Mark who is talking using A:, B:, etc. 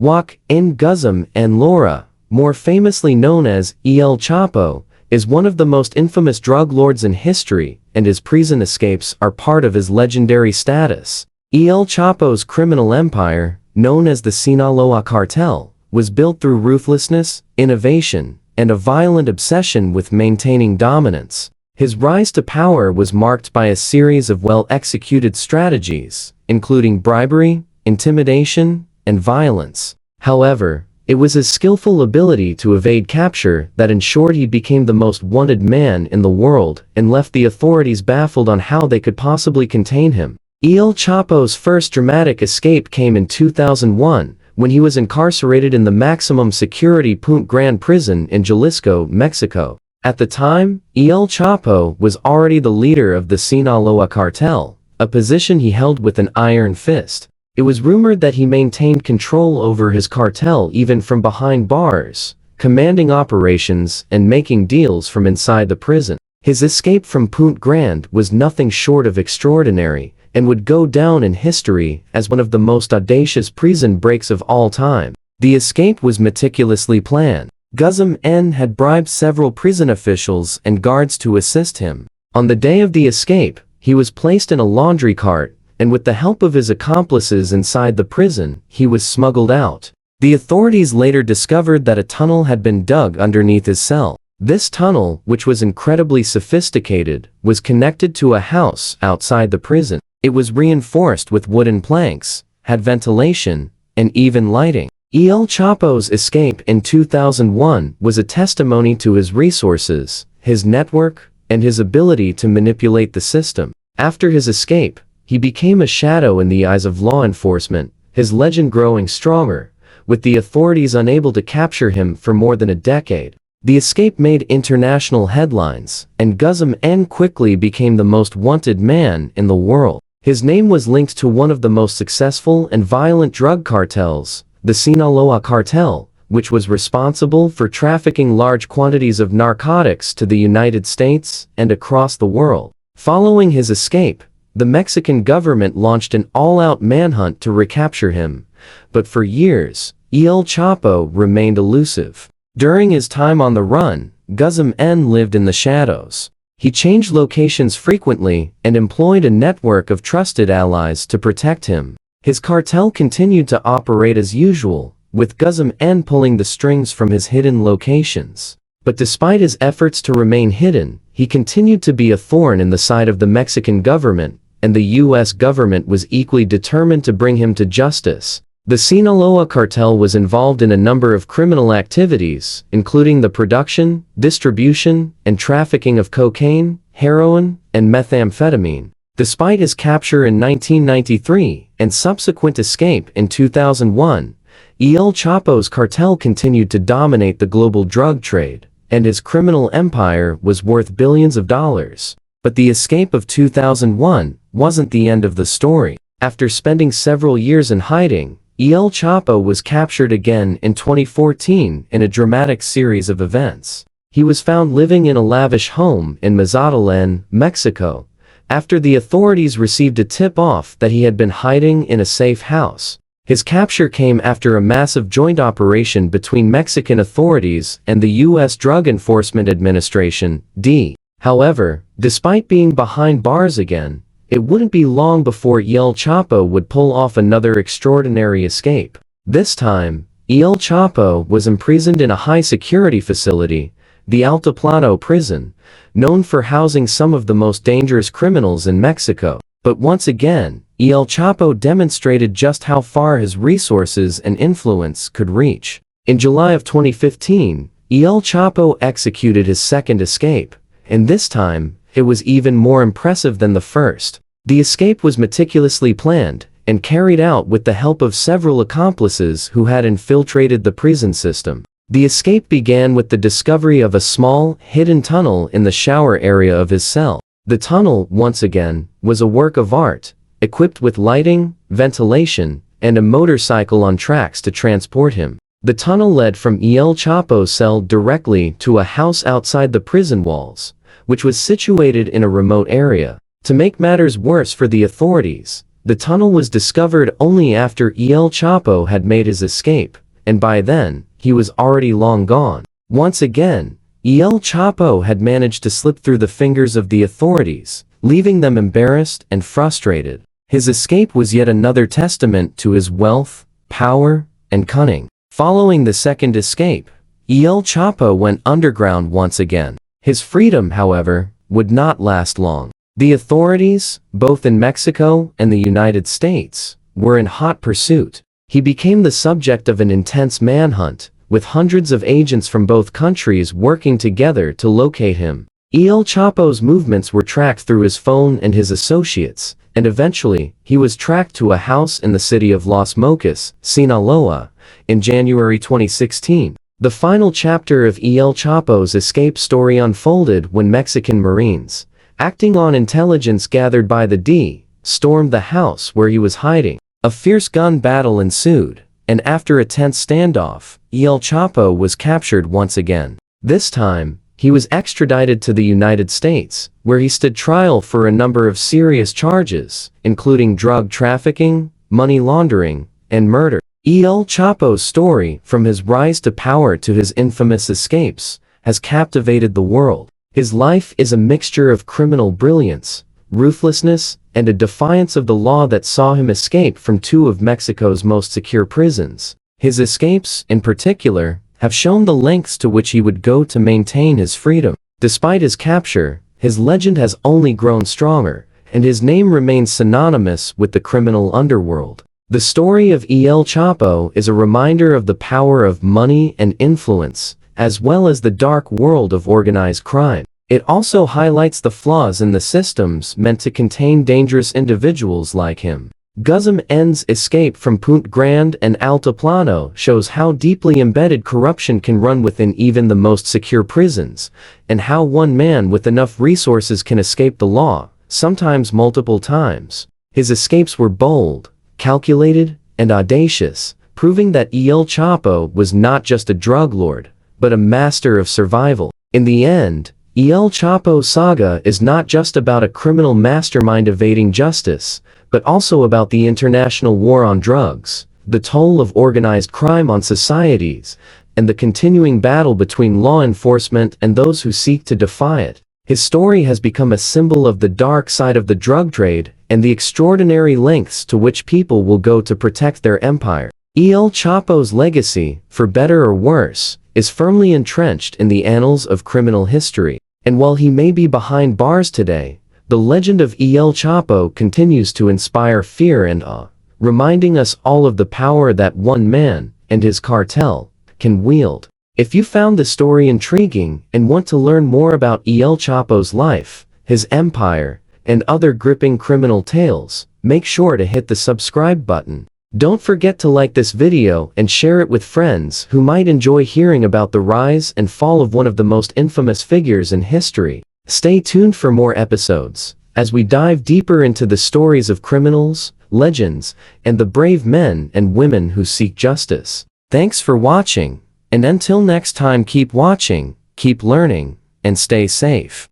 A: Joaquín Guzmán and Laura, more famously known as El Chapo, is one of the most infamous drug lords in history, and his prison escapes are part of his legendary status. El Chapo's criminal empire, known as the Sinaloa Cartel, was built through ruthlessness, innovation, and a violent obsession with maintaining dominance. His rise to power was marked by a series of well-executed strategies, including bribery, intimidation, and violence. However, it was his skillful ability to evade capture that ensured he became the most wanted man in the world and left the authorities baffled on how they could possibly contain him. El Chapo's first dramatic escape came in 2001, when he was incarcerated in the maximum security Puente Grande prison in Jalisco, Mexico. At the time, El Chapo was already the leader of the Sinaloa Cartel, a position he held with an iron fist. It was rumored that he maintained control over his cartel even from behind bars, commanding operations and making deals from inside the prison. His escape from Puente Grande was nothing short of extraordinary, and would go down in history as one of the most audacious prison breaks of all time. The escape was meticulously planned. Guzmán had bribed several prison officials and guards to assist him. On the day of the escape, he was placed in a laundry cart, and with the help of his accomplices inside the prison, he was smuggled out. The authorities later discovered that a tunnel had been dug underneath his cell. This tunnel, which was incredibly sophisticated, was connected to a house outside the prison. It was reinforced with wooden planks, had ventilation, and even lighting. El Chapo's escape in 2001 was a testimony to his resources, his network, and his ability to manipulate the system. After his escape, he became a shadow in the eyes of law enforcement, his legend growing stronger, with the authorities unable to capture him for more than a decade. The escape made international headlines, and Guzmán quickly became the most wanted man in the world. His name was linked to one of the most successful and violent drug cartels, the Sinaloa Cartel, which was responsible for trafficking large quantities of narcotics to the United States and across the world. Following his escape, the Mexican government launched an all-out manhunt to recapture him, but for years, El Chapo remained elusive. During his time on the run, Guzmán lived in the shadows. He changed locations frequently and employed a network of trusted allies to protect him. His cartel continued to operate as usual, with Guzmán pulling the strings from his hidden locations. But despite his efforts to remain hidden, he continued to be a thorn in the side of the Mexican government, and the U.S. government was equally determined to bring him to justice. The Sinaloa Cartel was involved in a number of criminal activities, including the production, distribution, and trafficking of cocaine, heroin, and methamphetamine. Despite his capture in 1993 and subsequent escape in 2001, El Chapo's cartel continued to dominate the global drug trade, and his criminal empire was worth billions of dollars. But the escape of 2001 wasn't the end of the story. After spending several years in hiding, El Chapo was captured again in 2014 in a dramatic series of events. He was found living in a lavish home in Mazatlan, Mexico, after the authorities received a tip-off that he had been hiding in a safe house. His capture came after a massive joint operation between Mexican authorities and the U.S. Drug Enforcement Administration, D. However, despite being behind bars again, it wouldn't be long before El Chapo would pull off another extraordinary escape. This time, El Chapo was imprisoned in a high-security facility, the Altiplano prison, known for housing some of the most dangerous criminals in Mexico. But once again, El Chapo demonstrated just how far his resources and influence could reach. In July of 2015, El Chapo executed his second escape, and this time, it was even more impressive than the first. The escape was meticulously planned and carried out with the help of several accomplices who had infiltrated the prison system. The escape began with the discovery of a small, hidden tunnel in the shower area of his cell. The tunnel, once again, was a work of art, equipped with lighting, ventilation, and a motorcycle on tracks to transport him. The tunnel led from El Chapo's cell directly to a house outside the prison walls, which was situated in a remote area. To make matters worse for the authorities, the tunnel was discovered only after El Chapo had made his escape, and by then, he was already long gone. Once again, El Chapo had managed to slip through the fingers of the authorities, leaving them embarrassed and frustrated. His escape was yet another testament to his wealth, power, and cunning. Following the second escape, El Chapo went underground once again. His freedom, however, would not last long. The authorities, both in Mexico and the United States, were in hot pursuit. He became the subject of an intense manhunt, with hundreds of agents from both countries working together to locate him. El Chapo's movements were tracked through his phone and his associates, and eventually, he was tracked to a house in the city of Los Mochis, Sinaloa, in January 2016. The final chapter of El Chapo's escape story unfolded when Mexican Marines, acting on intelligence gathered by the D, stormed the house where he was hiding. A fierce gun battle ensued, and after a tense standoff, El Chapo was captured once again. This time, he was extradited to the United States, where he stood trial for a number of serious charges, including drug trafficking, money laundering, and murder. El Chapo's story, from his rise to power to his infamous escapes, has captivated the world. His life is a mixture of criminal brilliance, ruthlessness, and a defiance of the law that saw him escape from two of Mexico's most secure prisons. His escapes, in particular, have shown the lengths to which he would go to maintain his freedom. Despite his capture, his legend has only grown stronger, and his name remains synonymous with the criminal underworld. The story of El Chapo is a reminder of the power of money and influence, as well as the dark world of organized crime. It also highlights the flaws in the systems meant to contain dangerous individuals like him. Guzmán's escape from Puente Grande and Altiplano shows how deeply embedded corruption can run within even the most secure prisons, and how one man with enough resources can escape the law, sometimes multiple times. His escapes were bold, calculated, and audacious, proving that El Chapo was not just a drug lord, but a master of survival. In the end, El Chapo's saga is not just about a criminal mastermind evading justice, but also about the international war on drugs, the toll of organized crime on societies, and the continuing battle between law enforcement and those who seek to defy it. His story has become a symbol of the dark side of the drug trade and the extraordinary lengths to which people will go to protect their empire. El Chapo's legacy, for better or worse, is firmly entrenched in the annals of criminal history. And while he may be behind bars today, the legend of El Chapo continues to inspire fear and awe, reminding us all of the power that one man, and his cartel, can wield. If you found the story intriguing and want to learn more about El Chapo's life, his empire, and other gripping criminal tales, make sure to hit the subscribe button. Don't forget to like this video and share it with friends who might enjoy hearing about the rise and fall of one of the most infamous figures in history. Stay tuned for more episodes, as we dive deeper into the stories of criminals, legends, and the brave men and women who seek justice. Thanks for watching, and until next time, keep watching, keep learning, and stay safe.